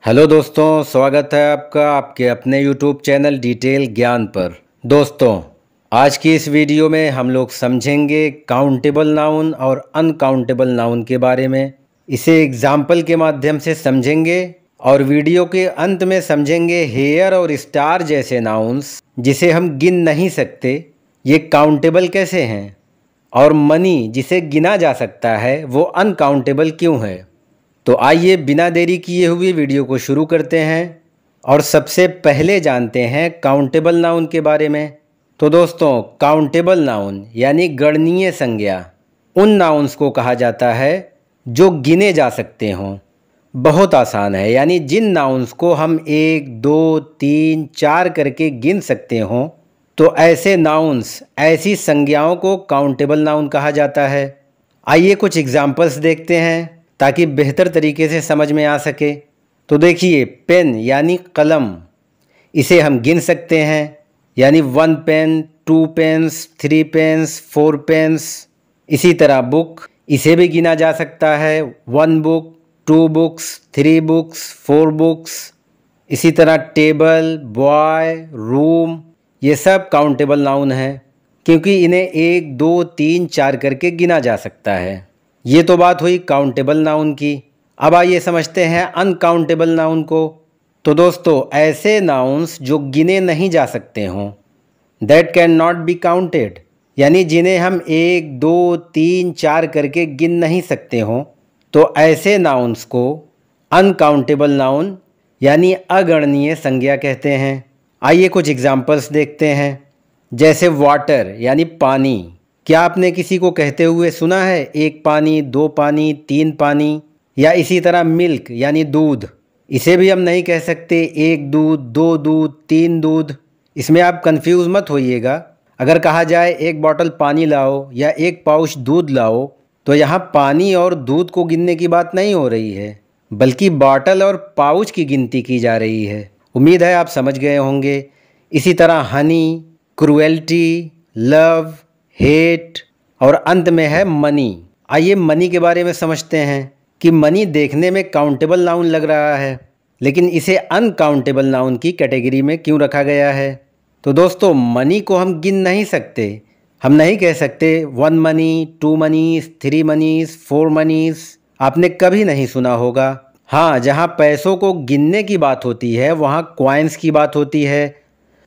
Hello दोस्तों, स्वागत है आपका आपके अपने यूट्यूब चैनल डिटेल ज्ञान पर। दोस्तों, आज की इस वीडियो में हम लोग समझेंगे काउंटेबल नाउन और अनकाउंटेबल नाउन के बारे में। इसे एग्जाम्पल के माध्यम से समझेंगे और वीडियो के अंत में समझेंगे हेयर और स्टार जैसे नाउन्स जिसे हम गिन नहीं सकते, ये काउंटेबल कैसे हैं, और मनी जिसे गिना जा सकता है वो अनकाउंटेबल क्यों है। तो आइए बिना देरी किए हुए वीडियो को शुरू करते हैं और सबसे पहले जानते हैं काउंटेबल नाउन के बारे में। तो दोस्तों, काउंटेबल नाउन यानी गणनीय संज्ञा उन नाउन्स को कहा जाता है जो गिने जा सकते हों। बहुत आसान है, यानी जिन नाउन्स को हम 1, 2, 3, 4 करके गिन सकते हों, तो ऐसे नाउन्स, ऐसी संज्ञाओं को काउंटेबल नाउन कहा जाता है। आइए कुछ एग्जाम्पल्स देखते हैं ताकि बेहतर तरीके से समझ में आ सके। तो देखिए, पेन यानी कलम, इसे हम गिन सकते हैं, यानी 1 पेन, 2 पेन्स, 3 पेन्स, 4 पेन्स। इसी तरह बुक, इसे भी गिना जा सकता है, 1 बुक, 2 बुक्स, 3 बुक्स, 4 बुक्स। इसी तरह टेबल, बॉय, रूम, ये सब काउंटेबल नाउन हैं क्योंकि इन्हें 1, 2, 3, 4 करके गिना जा सकता है। ये तो बात हुई काउंटेबल नाउन की। अब आइए समझते हैं अनकाउंटेबल नाउन को। तो दोस्तों, ऐसे नाउन्स जो गिने नहीं जा सकते हों, that can not be counted, यानी जिन्हें हम 1, 2, 3, 4 करके गिन नहीं सकते हों, तो ऐसे नाउन्स को अनकाउंटेबल नाउन यानी अगणनीय संज्ञा कहते हैं। आइए कुछ एग्जाम्पल्स देखते हैं। जैसे वाटर यानी पानी, क्या आपने किसी को कहते हुए सुना है 1 पानी, 2 पानी, 3 पानी? या इसी तरह मिल्क यानी दूध, इसे भी हम नहीं कह सकते 1 दूध, 2 दूध, 3 दूध। इसमें आप कंफ्यूज मत होइएगा। अगर कहा जाए 1 बॉटल पानी लाओ या 1 पाउच दूध लाओ, तो यहाँ पानी और दूध को गिनने की बात नहीं हो रही है, बल्कि बॉटल और पाउच की गिनती की जा रही है। उम्मीद है आप समझ गए होंगे। इसी तरह हनी, क्रुएल्टी, लव, हेट और अंत में है मनी। आइए मनी के बारे में समझते हैं कि मनी देखने में काउंटेबल नाउन लग रहा है, लेकिन इसे अनकाउंटेबल नाउन की कैटेगरी में क्यों रखा गया है। तो दोस्तों, मनी को हम गिन नहीं सकते। हम नहीं कह सकते 1 मनी, 2 मनीस, 3 मनीस, 4 मनीस। आपने कभी नहीं सुना होगा। हाँ, जहाँ पैसों को गिनने की बात होती है वहाँ कॉइन्स की बात होती है।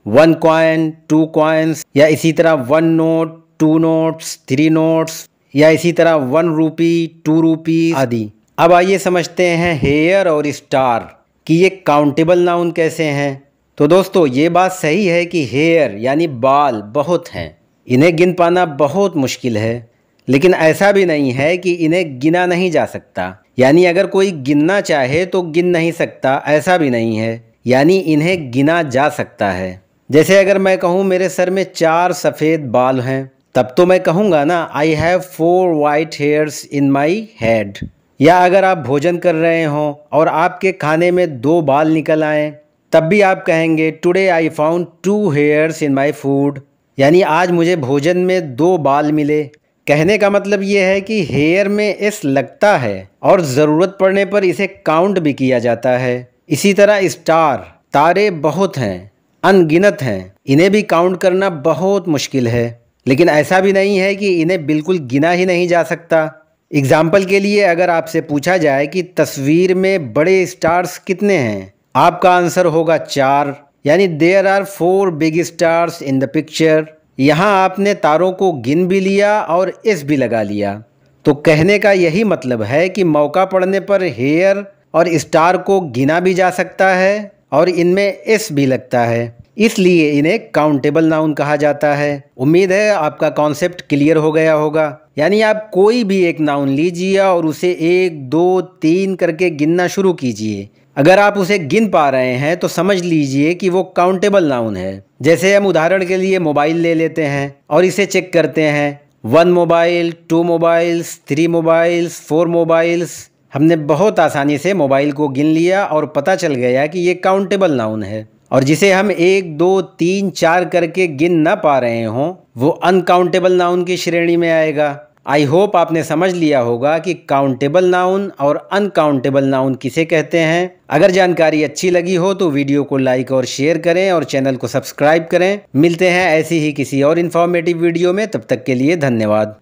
1 कॉइन, 2 कॉइन्स, या इसी तरह 1 नोट, 2 नोट्स, 3 नोट्स, या इसी तरह 1 रूपी, 2 रूपी आदि। अब आइए समझते हैं हेयर और स्टार कि ये काउंटेबल नाउन कैसे हैं। तो दोस्तों, ये बात सही है कि हेयर यानी बाल बहुत हैं, इन्हें गिन पाना बहुत मुश्किल है, लेकिन ऐसा भी नहीं है कि इन्हें गिना नहीं जा सकता। यानी अगर कोई गिनना चाहे तो गिन नहीं सकता, ऐसा भी नहीं है, यानी इन्हें गिना जा सकता है। जैसे अगर मैं कहूँ मेरे सर में 4 सफ़ेद बाल हैं, तब तो मैं कहूँगा ना I have 4 white hairs in my head. या अगर आप भोजन कर रहे हों और आपके खाने में 2 बाल निकल आएँ, तब भी आप कहेंगे today I found 2 hairs in my food, यानी आज मुझे भोजन में 2 बाल मिले। कहने का मतलब ये है कि हेयर में एस लगता है और ज़रूरत पड़ने पर इसे काउंट भी किया जाता है। इसी तरह स्टार, तारे बहुत हैं, अनगिनत हैं, इन्हें भी काउंट करना बहुत मुश्किल है, लेकिन ऐसा भी नहीं है कि इन्हें बिल्कुल गिना ही नहीं जा सकता। एग्जाम्पल के लिए अगर आपसे पूछा जाए कि तस्वीर में बड़े स्टार्स कितने हैं, आपका आंसर होगा 4, यानी there are 4 big stars in the picture. यहाँ आपने तारों को गिन भी लिया और एस भी लगा लिया। तो कहने का यही मतलब है कि मौका पड़ने पर हेयर और स्टार को गिना भी जा सकता है और इनमें एस भी लगता है, इसलिए इन्हें काउंटेबल नाउन कहा जाता है। उम्मीद है आपका कॉन्सेप्ट क्लियर हो गया होगा। यानी आप कोई भी एक नाउन लीजिए और उसे 1, 2, 3 करके गिनना शुरू कीजिए। अगर आप उसे गिन पा रहे हैं तो समझ लीजिए कि वो काउंटेबल नाउन है। जैसे हम उदाहरण के लिए मोबाइल ले लेते हैं और इसे चेक करते हैं, 1 मोबाइल, 2 मोबाइल्स, 3 मोबाइल्स, 4 मोबाइल्स। हमने बहुत आसानी से मोबाइल को गिन लिया और पता चल गया कि ये काउंटेबल नाउन है। और जिसे हम 1, 2, 3, 4 करके गिन ना पा रहे हों, वो अनकाउंटेबल नाउन की श्रेणी में आएगा। आई होप आपने समझ लिया होगा कि काउंटेबल नाउन और अनकाउंटेबल नाउन किसे कहते हैं। अगर जानकारी अच्छी लगी हो तो वीडियो को लाइक और शेयर करें और चैनल को सब्सक्राइब करें। मिलते हैं ऐसी ही किसी और इन्फॉर्मेटिव वीडियो में, तब तक के लिए धन्यवाद।